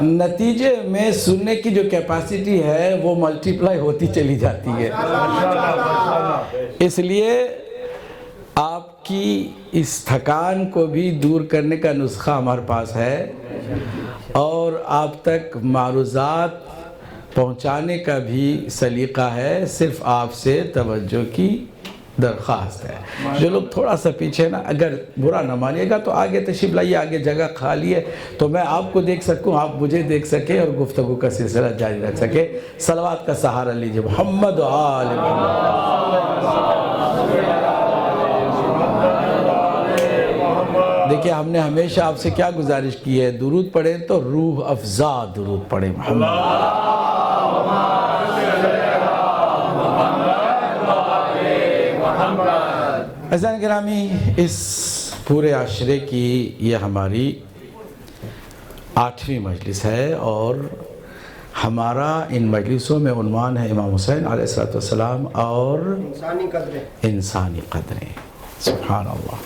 نتیجے میں سننے کی جو کیپیسٹی ہے وہ ملٹیپلائی ہوتی چلی جاتی ہے۔ اس لیے آپ کی اس تھکان کو بھی دور کرنے کا نسخہ ہمارے پاس ہے، اور آپ تک معروضات پہنچانے کا بھی سلیقہ ہے، صرف آپ سے توجہ کی درخواست ہے۔ جو لوگ تھوڑا سا پیچھے نا، اگر برا نہ مانیے گا تو آگے تشریف لائیے، آگے جگہ خالی ہے تو میں آپ کو دیکھ سکوں، آپ مجھے دیکھ سکے اور گفتگو کا سلسلہ جاری رکھ سکے۔ صلوات کا سہارا لیجئے، محمد و آل محمد۔ دیکھیں ہم نے ہمیشہ آپ سے کیا گزارش کی ہے، درود پڑھیں تو روح افزا درود پڑھیں، محمد۔ عزیزان گرامی، اس پورے عشرے کی یہ ہماری 8ویں مجلس ہے، اور ہمارا ان مجلسوں میں عنوان ہے امام حسین علیہ السلام اور انسانی قدریں۔ سبحان اللہ،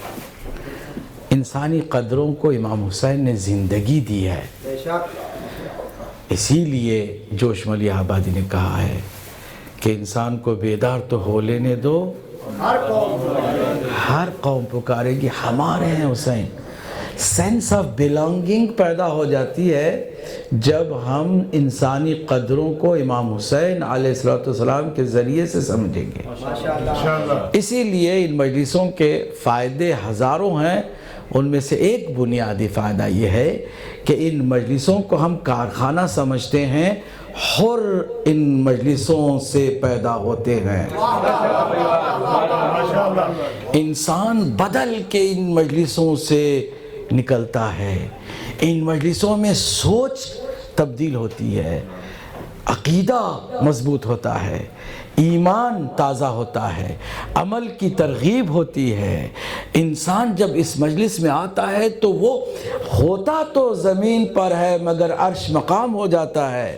انسانی قدروں کو امام حسین نے زندگی دی ہے۔ اسی لیے جوش ملی آبادی نے کہا ہے کہ انسان کو بیدار تو ہو لینے دو، ہر قوم پکارے گی ہمارے ہیں حسین۔ سینس آف بیلانگنگ پیدا ہو جاتی ہے جب ہم انسانی قدروں کو امام حسین علیہ السلام کے ذریعے سے سمجھیں گے۔ اسی لیے ان مجلسوں کے فائدے ہزاروں ہیں، ان میں سے ایک بنیادی فائدہ یہ ہے کہ ان مجلسوں کو ہم کارخانہ سمجھتے ہیں، حر ان مجلسوں سے پیدا ہوتے ہیں۔ انسان بدل کے ان مجلسوں سے نکلتا ہے، ان مجلسوں میں سوچ تبدیل ہوتی ہے، عقیدہ مضبوط ہوتا ہے، ایمان تازہ ہوتا ہے، عمل کی ترغیب ہوتی ہے۔ انسان جب اس مجلس میں آتا ہے تو وہ ہوتا تو زمین پر ہے مگر عرش مقام ہو جاتا ہے۔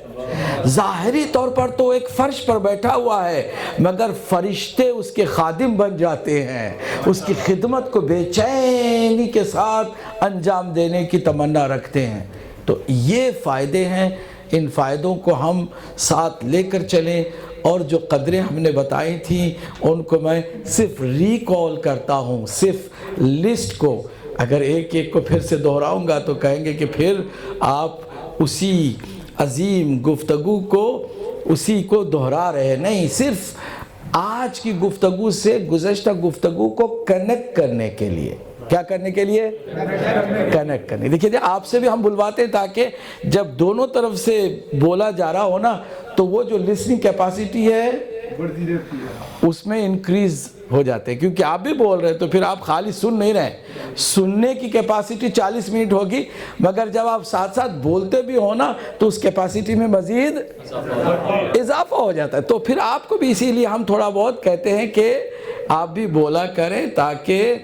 ظاہری طور پر تو ایک فرش پر بیٹھا ہوا ہے مگر فرشتے اس کے خادم بن جاتے ہیں، اس کی خدمت کو بے چینی کے ساتھ انجام دینے کی تمنا رکھتے ہیں۔ تو یہ فائدے ہیں، ان فائدوں کو ہم ساتھ لے کر چلیں، اور جو قدریں ہم نے بتائی تھیں ان کو میں صرف ریکال کرتا ہوں، صرف لسٹ کو۔ اگر ایک ایک کو پھر سے دہراؤں گا تو کہیں گے کہ پھر آپ اسی عظیم گفتگو کو اسی کو دہرا رہے، نہیں، صرف آج کی گفتگو سے گزشتہ گفتگو کو کنیکٹ کرنے کے لیے۔ کیا کرنے کے لیے؟ کنیکٹ کرنے۔ دیکھیے آپ سے بھی ہم بلواتے ہیں تاکہ جب دونوں طرف سے بولا جا رہا ہو نا تو وہ جو لسننگ کیپیسٹی ہے اس میں انکریز ہو جاتے ہیں، کیونکہ آپ بھی بول رہے تو پھر آپ خالی سن نہیں رہے۔ سننے کی کیپیسٹی 40 منٹ ہوگی، مگر جب آپ ساتھ ساتھ بولتے بھی ہو نا تو اس کیپیسٹی میں مزید اضافہ ہو جاتا ہے۔ تو پھر آپ کو بھی اسی لیے ہم تھوڑا بہت کہتے ہیں کہ آپ بھی بولا کریں تاکہ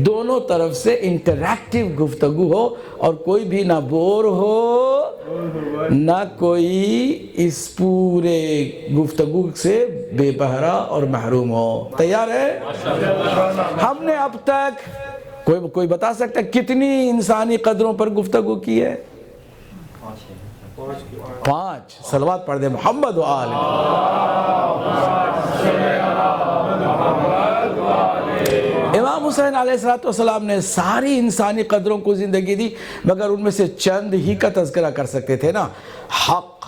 دونوں طرف سے انٹریکٹیو گفتگو ہو، اور کوئی بھی نہ بور ہو نہ کوئی اس پورے گفتگو سے بے بہرا اور محروم ہو۔ تیار ہے؟ ہم نے اب تک کوئی بتا سکتا ہے کتنی انسانی قدروں پر گفتگو کی ہے؟ 5۔ صلوات پڑھ دیں، محمد و آل امام حسین علیہ السلام نے ساری انسانی قدروں کو زندگی دی، مگر ان میں سے چند ہی کا تذکرہ کر سکتے تھے نا۔ حق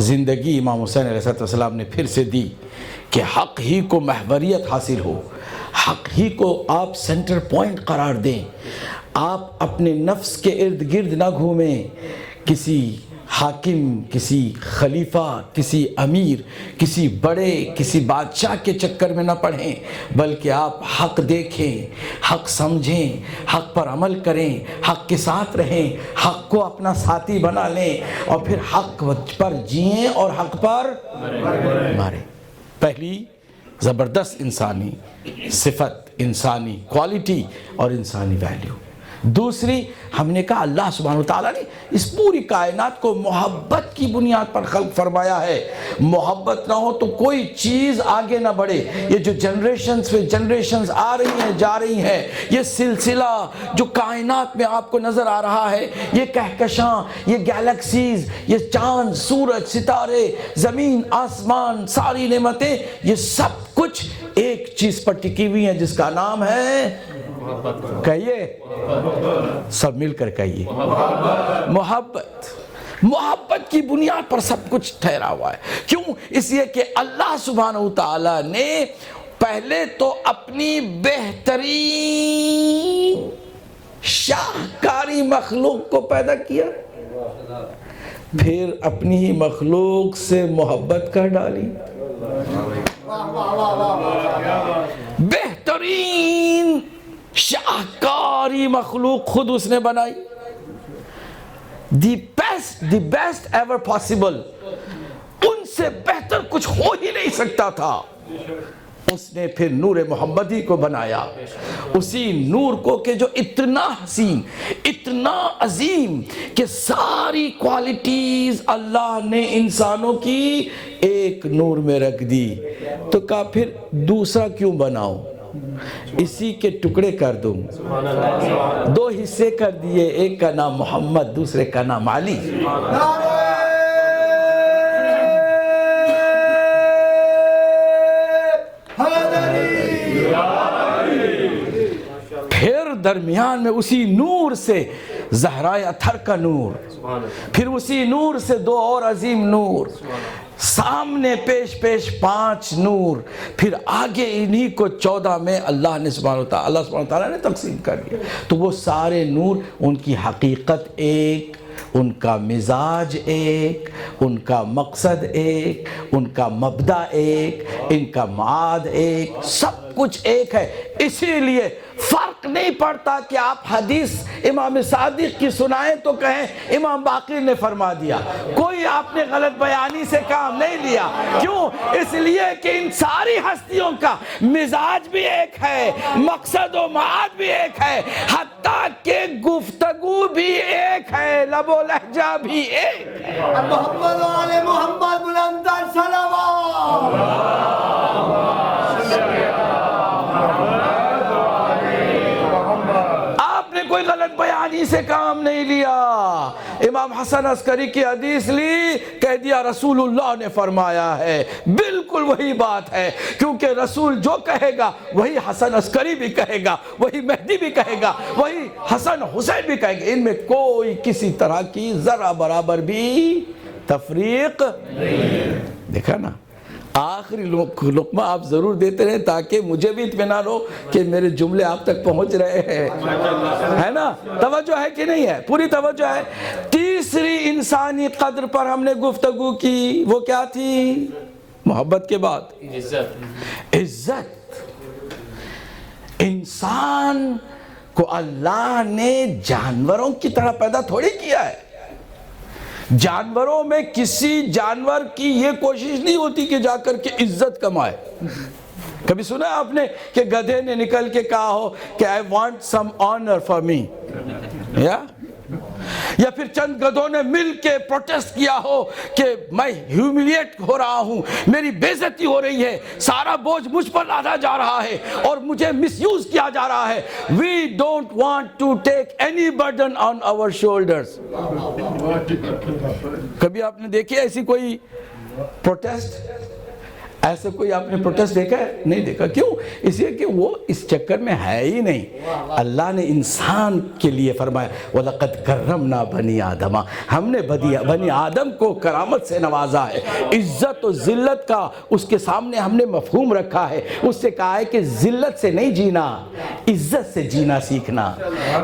زندگی امام حسین علیہ السلام نے پھر سے دی کہ حق ہی کو محوریت حاصل ہو، حق ہی کو آپ سینٹر پوائنٹ قرار دیں، آپ اپنے نفس کے ارد گرد نہ گھومیں، کسی حاکم، کسی خلیفہ، کسی امیر، کسی بڑے، کسی بادشاہ کے چکر میں نہ پڑھیں، بلکہ آپ حق دیکھیں، حق سمجھیں، حق پر عمل کریں، حق کے ساتھ رہیں، حق کو اپنا ساتھی بنا لیں، اور پھر حق پر جئیں اور حق پر مریں۔ پہلی زبردست انسانی صفت، انسانی کوالٹی اور انسانی ویلیو۔ دوسری ہم نے کہا اللہ سبحانہ وتعالیٰ نے اس پوری کائنات کو محبت کی بنیاد پر خلق فرمایا ہے. محبت نہ ہو تو کوئی چیز آگے نہ بڑھے. یہ جو جنریشنز پہ جنریشنز آ رہی ہیں جا رہی ہیں، یہ سلسلہ جو کائنات میں آپ کو نظر آ رہا ہے، یہ کہکشاں، یہ گیلیکسیز، یہ چاند، سورج، ستارے، زمین، آسمان، ساری نعمتیں، یہ سب کچھ ایک چیز پر ٹکی ہوئی ہیں جس کا نام ہے، کہیے سب مل کر کہیے، محبت. محبت کی بنیاد پر سب کچھ ٹھہرا ہوا ہے. کیوں؟ اس لیے کہ اللہ سبحانہ وتعالی نے پہلے تو اپنی بہترین شاہکاری مخلوق کو پیدا کیا، پھر اپنی ہی مخلوق سے محبت کر ڈالی. بہترین شاہکاری مخلوق خود اس نے بنائی، دی بیسٹ ایور پاسبل. ان سے بہتر کچھ ہو ہی نہیں سکتا تھا. اس نے پھر نور محمدی کو بنایا، اسی نور کو کہ جو اتنا حسین، اتنا عظیم کہ ساری کوالٹیز اللہ نے انسانوں کی ایک نور میں رکھ دی. تو کہا پھر دوسرا کیوں بناؤں، اسی کے ٹکڑے کر دوں. دو حصے کر دیے، ایک کا نام محمد، دوسرے کا نام علی. پھر درمیان میں اسی نور سے زہرائے اطہر کا نور، پھر اسی نور سے دو اور عظیم نور، سامنے پیش 5 نور، پھر آگے انہی کو 14 میں اللہ سبحانہ وتعالیٰ نے تقسیم کر دیا. تو وہ سارے نور، ان کی حقیقت ایک، ان کا مزاج ایک، ان کا مقصد ایک، ان کا مبدأ ایک، ان کا معاد ایک، سب کچھ ایک ہے. اسی لیے فرق نہیں پڑتا کہ آپ حدیث امام صادق کی سنائیں تو کہیں امام باقر نے فرما دیا. کوئی آپ نے غلط بیانی سے کام نہیں لیا. کیوں؟ اس لیے کہ ان ساری ہستیوں کا مزاج بھی ایک ہے، مقصد و معاد بھی ایک ہے، حتیٰ کہ گفتگو بھی ایک ہے، لب و لہجہ بھی ایک ہے. محمد و آل محمد بلندر صلوات. کوئی غلط بیانی سے کام نہیں لیا. امام حسن عسکری کی حدیث لی، کہہ دیا رسول اللہ نے فرمایا ہے. بالکل وہی بات ہے، کیونکہ رسول جو کہے گا وہی حسن عسکری بھی کہے گا، وہی مہدی بھی کہے گا، وہی حسن حسین بھی کہے گا. ان میں کوئی کسی طرح کی ذرہ برابر بھی تفریق نہیں. دیکھا نا، آخری لقمہ آپ ضرور دیتے رہے تاکہ مجھے بھی اطمینان ہو کہ میرے جملے آپ تک پہنچ رہے ہیں. ہے نا؟ توجہ ہے کہ نہیں ہے؟ پوری توجہ ہے. تیسری انسانی قدر پر ہم نے گفتگو کی، وہ کیا تھی؟ محبت کے بعد عزت. انسان کو اللہ نے جانوروں کی طرح پیدا تھوڑی کیا ہے. جانوروں میں کسی جانور کی یہ کوشش نہیں ہوتی کہ جا کر کے عزت کمائے. کبھی سنا ہے آپ نے کہ گدھے نے نکل کے کہا ہو کہ I want some honor for me؟ یا پھر چند گدھوں نے مل کے پروٹیسٹ کیا ہو کہ میں ہیوملیٹ ہو رہا ہوں، میری بے عزتی ہو رہی ہے، سارا بوجھ مجھ پر لادا جا رہا ہے اور مجھے مس یوز کیا جا رہا ہے. We don't want to take any burden on our shoulders. کبھی آپ نے دیکھی ایسی کوئی پروٹیسٹ؟ ایسے کوئی آپ نے پروٹیسٹ دیکھا ہے؟ نہیں دیکھا. کیوں؟ اس لیے کہ وہ اس چکر میں ہے ہی نہیں. اللہ نے انسان کے لیے فرمایا وَلَقَدْ كَرَّمْنَا بَنِي آدَمَ، ہم نے بنی آدم کو کرامت سے نوازا ہے. عزت و ذلت کا اس کے سامنے ہم نے مفہوم رکھا ہے. اس سے کہا ہے کہ ذلت سے نہیں جینا، عزت سے جینا سیکھنا.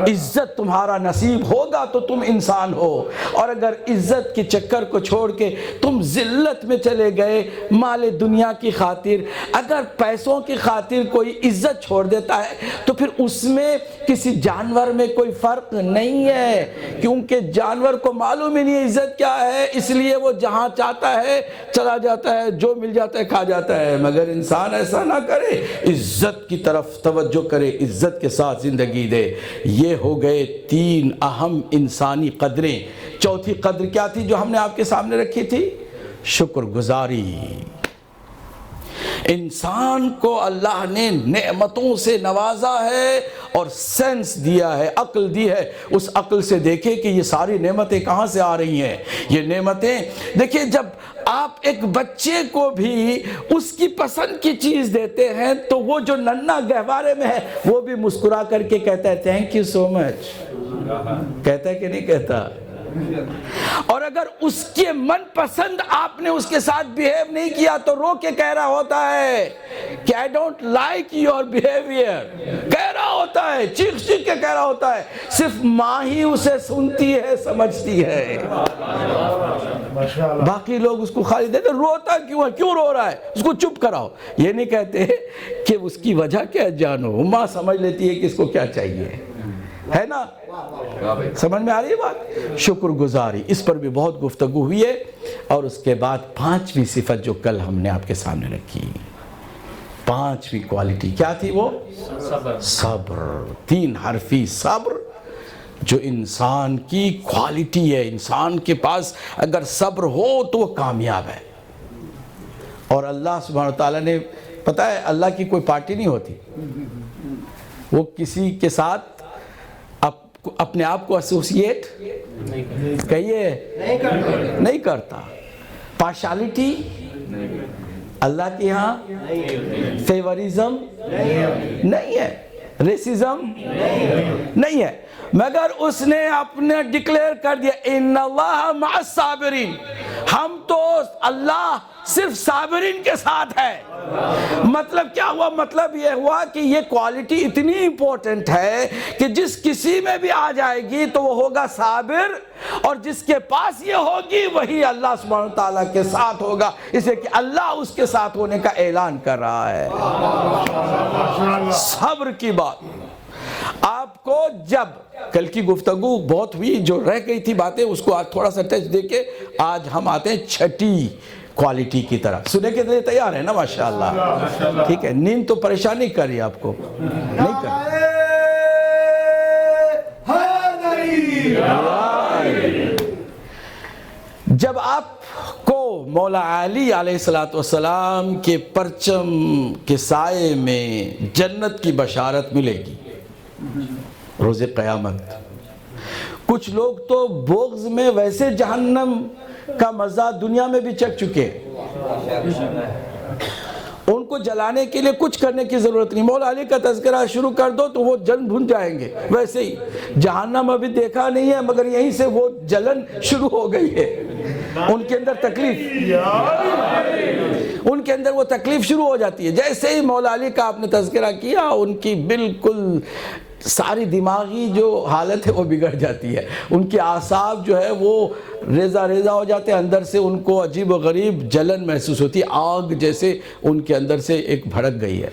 عزت تمہارا نصیب ہوگا تو تم انسان ہو، اور اگر عزت کے چکر کو چھوڑ کے تم ذلت میں چلے گئے، مال دنیا دنیا کی خاطر، اگر پیسوں کی خاطر کوئی عزت چھوڑ دیتا ہے تو پھر اس میں کسی جانور میں کوئی فرق نہیں ہے، کیونکہ جانور کو معلوم ہی نہیں ہے عزت کیا ہے، اس لیے وہ جہاں چاہتا ہے چلا جاتا ہے، جو مل جاتا ہے کھا جاتا ہے۔ مگر انسان ایسا نہ کرے، عزت کی طرف توجہ کرے، عزت کے ساتھ زندگی دے۔ یہ ہو گئے 3 اہم انسانی قدریں۔ چوتھی قدر کیا تھی جو ہم نے آپ کے سامنے رکھی تھی؟ شکر گزاری۔ انسان کو اللہ نے نعمتوں سے نوازا ہے اور سینس دیا ہے، عقل دی ہے۔ اس عقل سے دیکھیں کہ یہ ساری نعمتیں کہاں سے آ رہی ہیں۔ یہ نعمتیں دیکھیں، جب آپ ایک بچے کو بھی اس کی پسند کی چیز دیتے ہیں تو وہ جو ننھا گہوارے میں ہے وہ بھی مسکرا کر کے کہتا ہے تھینک یو سو مچ، کہتا ہے کہ نہیں کہتا؟ اور اگر اس کے من پسند آپ نے اس کے ساتھ بیہیو نہیں کیا تو رو کے کہہ رہا ہوتا ہے کہ I don't like your behavior، کہہ رہا ہوتا ہے، چیخ چیخ کے کہہ رہا ہوتا ہے۔ صرف ماں ہی اسے سنتی ہے، سمجھتی ہے، باقی لوگ اس کو خالی دیتے روتا کیوں ہے، کیوں رو رہا ہے، اس کو چپ کراؤ۔ یہ نہیں کہتے کہ اس کی وجہ کیا جانو، ماں سمجھ لیتی ہے کہ اس کو کیا چاہیے، ہے نا؟ سمجھ میں آ رہی ہے بات؟ شکر گزاری، اس پر بھی بہت گفتگو ہوئی ہے۔ اور اس کے بعد 5ویں صفت جو کل ہم نے آپ کے سامنے رکھی، 5ویں کوالٹی کیا تھی؟ وہ صبر، 3 حرفی صبر، جو انسان کی کوالٹی ہے۔ انسان کے پاس اگر صبر ہو تو وہ کامیاب ہے۔ اور اللہ سبحانہ وتعالیٰ نے، پتہ ہے اللہ کی کوئی پارٹی نہیں ہوتی، وہ کسی کے ساتھ اپنے آپ کو ایسوسیٹ کہیے نہیں کرتا۔ پارشالٹی اللہ کے ہاں فیوریزم نہیں ہے، ریسزم نہیں ہے، مگر اس نے اپنے ڈکلیئر کر دیا ان اللہ مع الصابرین، ہم تو اللہ صرف صابرین کے ساتھ ہے۔ مطلب کیا ہوا؟ مطلب یہ ہوا کہ یہ کوالٹی اتنی امپورٹنٹ ہے کہ جس کسی میں بھی آ جائے گی تو وہ ہوگا صابر، اور جس کے پاس یہ ہوگی وہی اللہ سبحانہ تعالیٰ کے ساتھ ہوگا، اس لیے کہ اللہ اس کے ساتھ ہونے کا اعلان کر رہا ہے۔ صبر کی بات آپ کو، جب کل کی گفتگو بہت ہوئی، جو رہ گئی تھی باتیں اس کو آج تھوڑا سا ٹچ دے کے آج ہم آتے ہیں 6ٹھی کوالٹی کی طرف۔ سنے کے لیے تیار ہے نا؟ ماشاءاللہ، ٹھیک ہے۔ نیند تو پریشان نہیں کر رہی آپ کو؟ نہیں کر رہی۔ جب آپ کو مولا علی علیہ السلام کے پرچم کے سائے میں جنت کی بشارت ملے گی روز قیامت، کچھ لوگ تو بغض میں ویسے جہنم کا مزہ دنیا میں بھی چکھ چکے، ان کو جلانے کے لیے کچھ کرنے کی ضرورت نہیں، مولا علی کا تذکرہ شروع کر دو تو وہ جل بھن جائیں گے۔ ویسے ہی جہنم ابھی دیکھا نہیں ہے مگر یہیں سے وہ جلن شروع ہو گئی ہے، ان کے اندر تکلیف، ان کے اندر وہ تکلیف شروع ہو جاتی ہے۔ جیسے ہی مولا علی کا آپ نے تذکرہ کیا ان کی بالکل ساری دماغی جو حالت ہے وہ بگڑ جاتی ہے، ان کی اعصاب جو ہے وہ ریزہ ریزہ ہو جاتے ہیں، اندر سے ان کو عجیب و غریب جلن محسوس ہوتی ہے، آگ جیسے ان کے اندر سے ایک بھڑک گئی ہے۔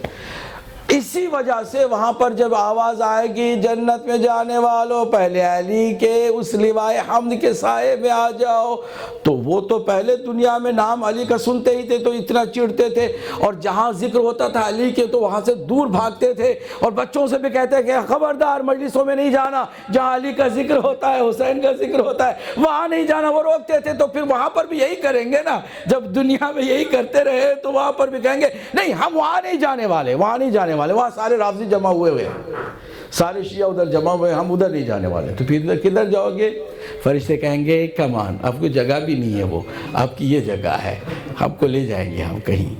اسی وجہ سے وہاں پر جب آواز آئے گی جنت میں جانے والوں پہلے علی کے اس لوائے حمد کے سائے میں آ جاؤ، تو وہ تو پہلے دنیا میں نام علی کا سنتے ہی تھے تو اتنا چڑھتے تھے، اور جہاں ذکر ہوتا تھا علی کے تو وہاں سے دور بھاگتے تھے، اور بچوں سے بھی کہتے کہ خبردار مجلسوں میں نہیں جانا، جہاں علی کا ذکر ہوتا ہے، حسین کا ذکر ہوتا ہے وہاں نہیں جانا، وہ روکتے تھے۔ تو پھر وہاں پر بھی یہی کریں گے نا، جب دنیا میں یہی کرتے رہے تو وہاں پر بھی کہیں گے نہیں ہم وہاں نہیں جانے والے، وہاں نہیں جانے والے، وہاں سارے رافضی جمع ہوئے ہوئے، سارے شیعہ ادھر جمع ہوئے، ہم ادھر نہیں جانے والے۔ تو پھر کدھر جاؤ گے؟ فرشتے کہیں گے کمان، آپ کو جگہ بھی نہیں ہے، وہ آپ کی یہ جگہ ہے، ہم کو لے جائیں گے ہم کہیں۔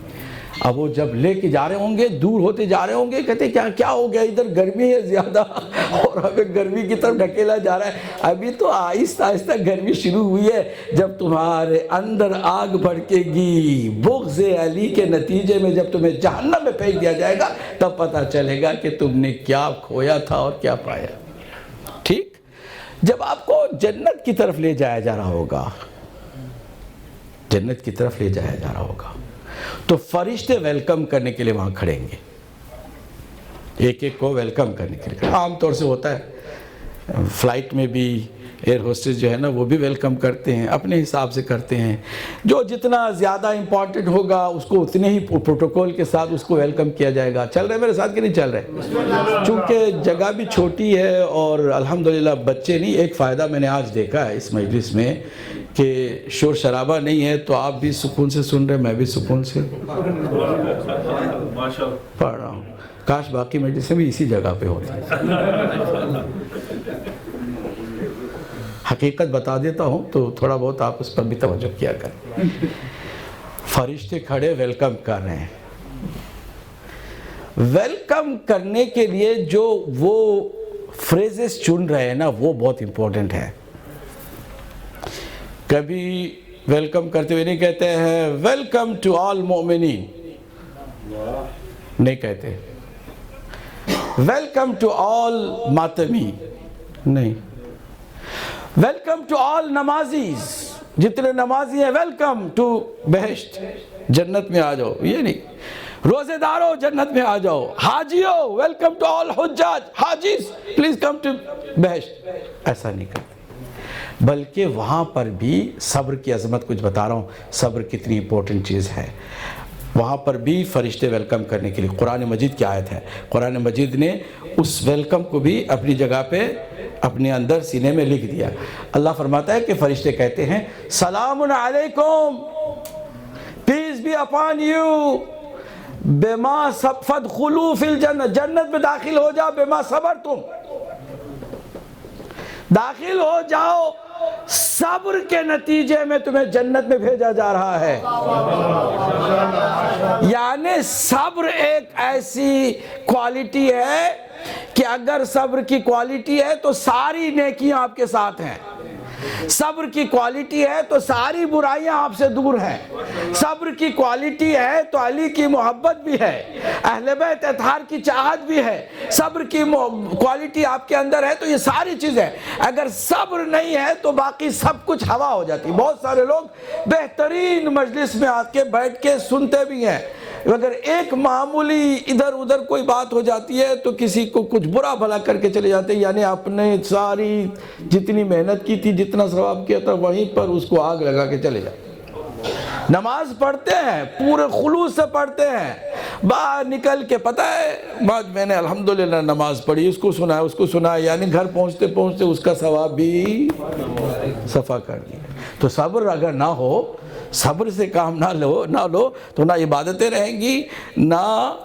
اب وہ جب لے کے جا رہے ہوں گے، دور ہوتے جا رہے ہوں گے، کہتے کیا ہو گیا، ادھر گرمی ہے زیادہ اور ہمیں گرمی کی طرف ڈھکیلا جا رہا ہے۔ ابھی تو آہستہ آہستہ گرمی شروع ہوئی ہے، جب تمہارے اندر آگ بھڑکے گی بغض علی کے نتیجے میں، جب تمہیں جہنم میں پھینک دیا جائے گا تب پتہ چلے گا کہ تم نے کیا کھویا تھا اور کیا پایا۔ ٹھیک، جب آپ کو جنت کی طرف لے جایا جا رہا ہوگا، جنت کی طرف لے جایا جا رہا ہوگا، تو فرشتے ویلکم کرنے کے لیے وہاں کھڑیں گے، ایک ایک کو ویلکم کرنے کے لیے. عام طور سے ہوتا ہے فلائٹ میں بھی ایئر ہوسٹس جو ہے نا وہ بھی ویلکم کرتے ہیں، اپنے حساب سے کرتے ہیں. جو جتنا زیادہ امپورٹنٹ ہوگا اس کو اتنے ہی پروٹوکول کے ساتھ اس کو ویلکم کیا جائے گا. چل رہے میرے ساتھ کہ نہیں چل رہے؟ چونکہ جگہ بھی چھوٹی ہے اور الحمدللہ بچے نہیں. ایک فائدہ میں نے آج دیکھا ہے اس مجلس میں کہ شور شرابہ نہیں ہے، تو آپ بھی سکون سے سن رہے، میں بھی سکون سے پڑھ رہا ہوں. کاش باقی مجلسیں بھی اسی جگہ پہ ہوتی. حقیقت بتا دیتا ہوں تو تھوڑا بہت آپ اس پر بھی توجہ کیا کریں. فرشتے کھڑے ویلکم کر رہے ہیں. ویلکم کرنے کے لیے جو وہ فریزز چن رہے ہیں نا وہ بہت امپورٹنٹ ہے. کبھی ویلکم کرتے ہوئے نہیں کہتے ہیں ویلکم ٹو آل مومنین، نہیں کہتے. ویلکم ٹو آل ماتمی، نہیں. ویلکم ٹو آل نمازیز، جتنے نمازی ہیں ویلکم ٹو بہشت، جنت میں آ جاؤ. یہ نہیں. روزے دارو جنت میں آ جاؤ. حاجیو ویلکم ٹو آل حجاج، حاجیز پلیز کم ٹو بہشت. ایسا نہیں کرتے. بلکہ وہاں پر بھی صبر کی عظمت کچھ بتا رہا ہوں، صبر کتنی امپورٹنٹ چیز ہے. وہاں پر بھی فرشتے ویلکم کرنے کے لیے. قرآن مجید کی آیت ہے، قرآن مجید نے اس ویلکم کو بھی اپنی جگہ پہ اپنے اندر سینے میں لکھ دیا. اللہ فرماتا ہے کہ فرشتے کہتے ہیں سلام علیکم، پیس بی اپان یو، بما فادخلوا فی الجنہ، جنت میں داخل ہو جاؤ، بما صبرتم، داخل ہو جاؤ، صبر کے نتیجے میں تمہیں جنت میں بھیجا جا رہا ہے. یعنی صبر ایک ایسی کوالٹی ہے کہ اگر صبر کی کوالٹی ہے تو ساری نیکیاں آپ کے ساتھ ہیں. صبر کی کوالٹی ہے تو ساری برائیاں آپ سے دور ہیں. صبر کی کوالٹی ہے تو علی کی محبت بھی ہے، اہل بیت اطہار کی چاہت بھی ہے. صبر کی کوالٹی آپ کے اندر ہے تو یہ ساری چیزیں. اگر صبر نہیں ہے تو باقی سب کچھ ہوا ہو جاتی. بہت سارے لوگ بہترین مجلس میں آ کے بیٹھ کے سنتے بھی ہیں، اگر ایک معمولی ادھر ادھر کوئی بات ہو جاتی ہے تو کسی کو کچھ برا بھلا کر کے چلے جاتے ہیں. یعنی آپ نے ساری جتنی محنت کی تھی، جتنا ثواب کیا تھا، وہیں پر اس کو آگ لگا کے چلے جاتے. نماز پڑھتے ہیں، پورے خلوص سے پڑھتے ہیں، باہر نکل کے پتہ ہے بعد میں نے الحمدللہ نماز پڑھی، اس کو سنا اس کو سنا، یعنی گھر پہنچتے پہنچتے اس کا ثواب بھی صفا کر دیا. تو صبر اگر نہ ہو، صبر سے کام نہ لو تو نہ عبادتیں رہیں گی نہ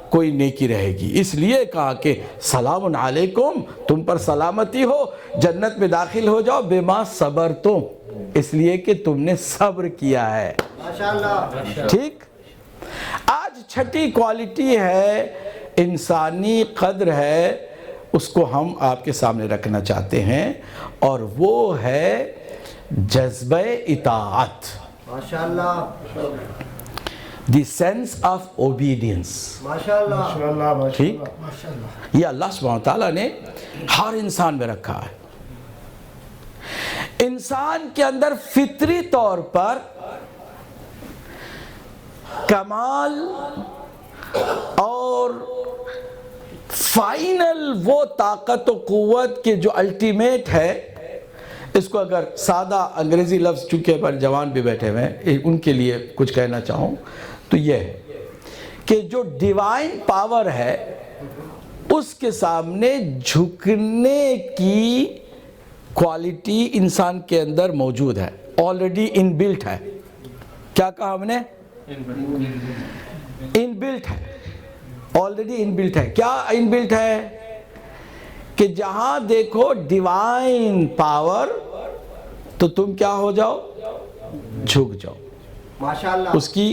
کوئی نیکی رہے گی. اس لیے کہا کہ سلام علیکم، تم پر سلامتی ہو، جنت میں داخل ہو جاؤ، بما صبرتم، اس لیے کہ تم نے صبر کیا ہے. ماشاءاللہ. ٹھیک. آج چھٹی کوالٹی ہے، انسانی قدر ہے، اس کو ہم آپ کے سامنے رکھنا چاہتے ہیں، اور وہ ہے جذبہ اطاعت. ماشاءاللہ. The sense of obedience. ماشاءاللہ. ٹھیک. یہ اللہ سبحانہ تعالیٰ نے ہر انسان میں رکھا ہے. انسان کے اندر فطری طور پر کمال اور فائنل وہ طاقت و قوت کے جو الٹیمیٹ ہے، اس کو اگر سادہ انگریزی لفظ چونکہ پر جوان بھی بیٹھے ہوئے ہیں ان کے لیے کچھ کہنا چاہوں تو یہ ہے کہ جو ڈیوائن پاور ہے اس کے سامنے جھکنے کی کوالٹی انسان کے اندر موجود ہے، آلریڈی ان بلٹ ہے. کیا کہا ہم نے؟ ان بلٹ ہے، آلریڈی ان بلٹ ہے. کیا ان بلٹ ہے؟ کہ جہاں دیکھو ڈیوائن پاور تو تم کیا ہو جاؤ؟ جھک جاؤ. ماشاءاللہ. اس کی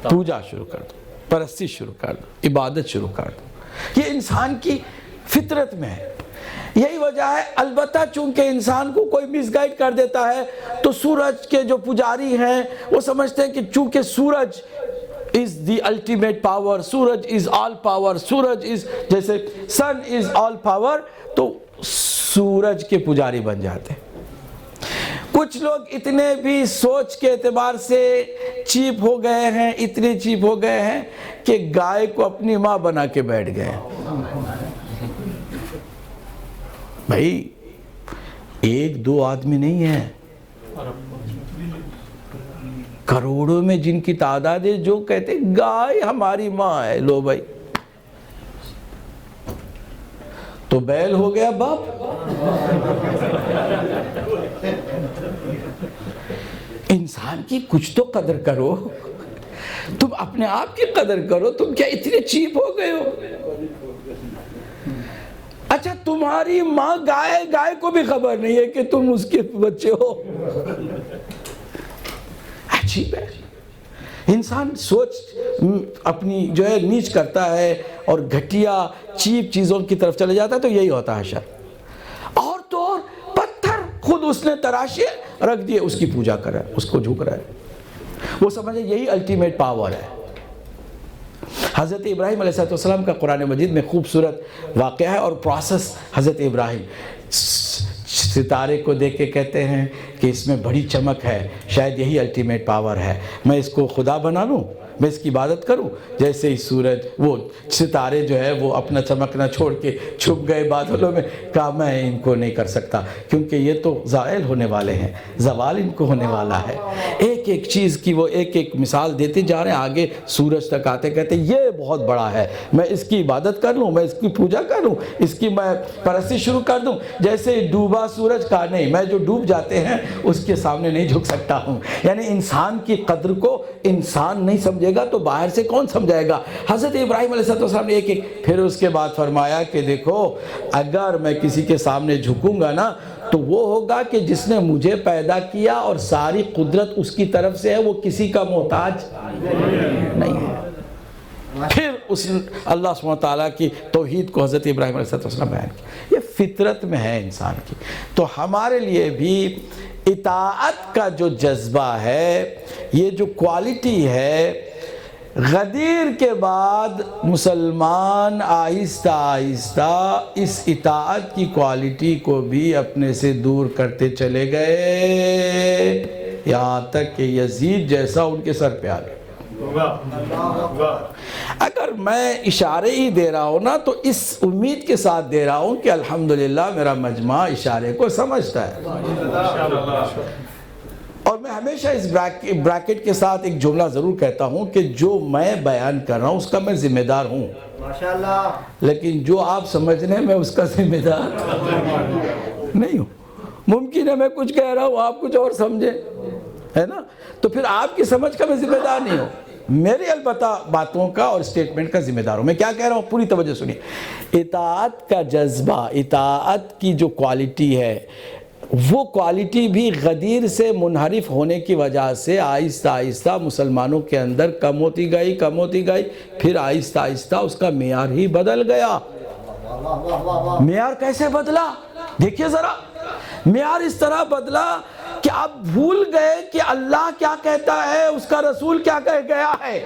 پوجا شروع کر دو، پرستی شروع کر دو، عبادت شروع کر دو. یہ انسان کی فطرت میں ہے. یہی وجہ ہے. البتہ چونکہ انسان کو کوئی مس گائیڈ کر دیتا ہے تو سورج کے جو پجاری ہیں وہ سمجھتے ہیں کہ چونکہ سورج is the ultimate power, سورج is all power, سورج is جیسے sun is all power، تو سورج کے پجاری بن جاتے ہیں. کچھ لوگ اتنے بھی سوچ کے اعتبار سے چیپ ہو گئے ہیں، اتنے چیپ ہو گئے ہیں کہ گائے کو اپنی ماں بنا کے بیٹھ گئے. بھائی ایک دو آدمی نہیں ہے، کروڑوں میں جن کی تعداد ہے جو کہتے گائے ہماری ماں ہے. لو بھائی، تو بیل ہو گیا باپ. انسان کی کچھ تو قدر کرو، تم اپنے آپ کی قدر کرو. تم کیا اتنے چیپ ہو گئے ہو؟ اچھا تمہاری ماں گائے کو بھی خبر نہیں ہے کہ تم اس کے بچے ہو. عجیب ہے. انسان سوچ اپنی جو ہے نیچ کرتا ہے اور گھٹیا چیپ چیزوں کی طرف چلے جاتا ہے، تو یہی ہوتا ہے شر. اور تو اور پتھر خود اس نے تراشے رکھ دیے، اس کی پوجا کر رہا ہے، اس کو جھک رہا ہے. وہ سمجھے یہی الٹیمیٹ پاور ہے. حضرت ابراہیم علیہ السلام کا قرآن مجید میں خوبصورت واقعہ ہے اور پروسیس. حضرت ابراہیم ستارے کو دیکھ کے کہتے ہیں کہ اس میں بڑی چمک ہے، شاید یہی الٹیمیٹ پاور ہے، میں اس کو خدا بنا لوں، میں اس کی عبادت کروں. جیسے ہی سورج، وہ ستارے جو ہے وہ اپنا چمکنا چھوڑ کے چھپ گئے بادلوں میں، کہا میں ان کو نہیں کر سکتا کیونکہ یہ تو زائل ہونے والے ہیں، زوال ان کو ہونے والا ہے. ایک ایک چیز کی وہ ایک ایک مثال دیتے جا رہے ہیں. آگے سورج تک آتے کہتے یہ بہت بڑا ہے، میں اس کی عبادت کر لوں، میں اس کی پوجا کر لوں، اس کی میں پرستی شروع کر دوں. جیسے ڈوبا سورج، کہا نہیں، میں جو ڈوب جاتے ہیں اس کے سامنے نہیں جھک سکتا ہوں. یعنی انسان کی قدر کو انسان نہیں سمجھے گا تو باہر سے کون سمجھائے گا؟ حضرت ابراہیم علیہ السلام نے ایک پھر اس کے بعد فرمایا کہ دیکھو اگر میں کسی کے سامنے جھکوں گا نا تو وہ ہوگا کہ جس نے مجھے پیدا کیا اور ساری قدرت اس کی طرف سے ہے، وہ کسی کا محتاج نہیں ہے. پھر اس اللہ سبحانہ وتعالیٰ کی توحید کو حضرت ابراہیم علیہ السلام بیان کیا. یہ فطرت میں ہے انسان کی. تو ہمارے لیے بھی اطاعت کا جو جذبہ ہے، یہ جو کوالٹی ہے، غدیر کے بعد مسلمان آہستہ آہستہ اس اطاعت کی کوالٹی کو بھی اپنے سے دور کرتے چلے گئے، یہاں تک کہ یزید جیسا ان کے سر پہ آ گیا. اگر میں اشارے ہی دے رہا ہوں نا تو اس امید کے ساتھ دے رہا ہوں کہ الحمدللہ میرا مجمع اشارے کو سمجھتا ہے. اور میں ہمیشہ اس بریکٹ کے ساتھ ایک جملہ ضرور کہتا ہوں کہ جو میں بیان کر رہا ہوں اس کا میں ذمہ دار ہوں، لیکن جو آپ سمجھ رہے ہیں میں اس کا ذمہ دار نہیں ہوں. ممکن ہے میں کچھ کہہ رہا ہوں آپ کچھ اور سمجھیں، ہے نا؟ تو پھر آپ کی سمجھ کا میں ذمہ دار نہیں ہوں، میری البتہ باتوں کا اور اسٹیٹمنٹ کا ذمہ دار ہوں. میں کیا کہہ رہا ہوں پوری توجہ سنیے. اطاعت کا جذبہ، اطاعت کی جو کوالٹی ہے، وہ کوالٹی بھی غدیر سے منحرف ہونے کی وجہ سے آہستہ آہستہ مسلمانوں کے اندر کم ہوتی گئی، پھر آہستہ آہستہ اس کا معیار ہی بدل گیا. معیار کیسے بدلا؟ دیکھیے ذرا. معیار اس طرح بدلا کہ آپ بھول گئے کہ اللہ کیا کہتا ہے، اس کا رسول کیا کہہ گیا ہے،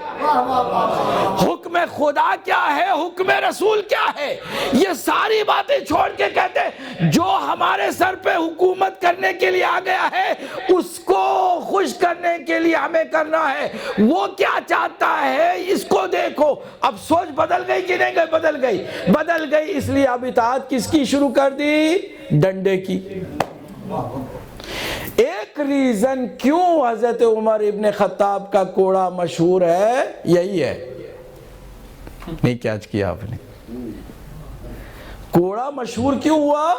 حکم خدا کیا ہے، حکم رسول کیا ہے. یہ ساری باتیں چھوڑ کے کہتے ہیں جو ہمارے سر پہ حکومت کرنے کے لیے آ گیا ہے اس کو خوش کرنے کے لیے ہمیں کرنا ہے. وہ کیا چاہتا ہے اس کو دیکھو. اب سوچ بدل گئی کہ نہیں گئی؟ بدل گئی. اس لیے اب اطاعت کس کی شروع کر دی؟ ڈنڈے کی. ایک ریزن کیوں حضرت عمر ابن خطاب کا کوڑا مشہور ہے یہی ہے. نہیں کیچ کیا آپ نے؟ کوڑا مشہور کیوں ہوا؟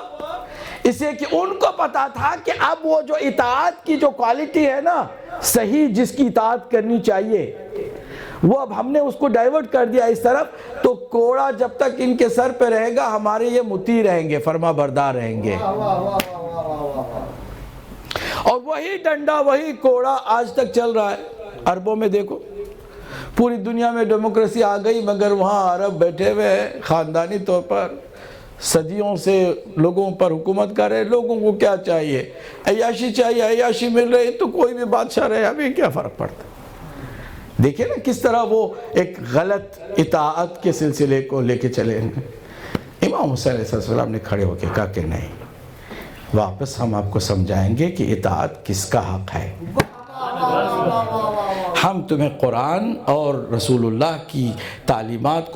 اس لیے کہ ان کو پتا تھا کہ اب وہ جو اطاعت کی جو کوالٹی ہے نا، صحیح جس کی اطاعت کرنی چاہیے، وہ اب ہم نے اس کو ڈائیورٹ کر دیا اس طرف. تو کوڑا جب تک ان کے سر پہ رہے گا ہمارے یہ مطیع رہیں گے، فرما بردار رہیں گے. اور وہی ڈنڈا، وہی کوڑا آج تک چل رہا ہے. عربوں میں دیکھو، پوری دنیا میں ڈیموکریسی آ گئی، مگر وہاں عرب بیٹھے ہوئے ہیں خاندانی طور پر صدیوں سے لوگوں پر حکومت کر رہے. لوگوں کو کیا چاہیے؟ عیاشی چاہیے. عیاشی مل رہی تو کوئی بھی بادشاہ رہے، ہمیں کیا فرق پڑتا. دیکھیں نا کس طرح وہ ایک غلط اطاعت کے سلسلے کو لے کے چلے ہیں. امام حسین علیہ السلام نے کھڑے ہو کے کہا کہ نہیں، واپس ہم آپ کو سمجھائیں گے کہ اطاعت کس کا حق ہے۔ ہم تمہیں قرآن اور رسول اللہ کی تعلیمات کو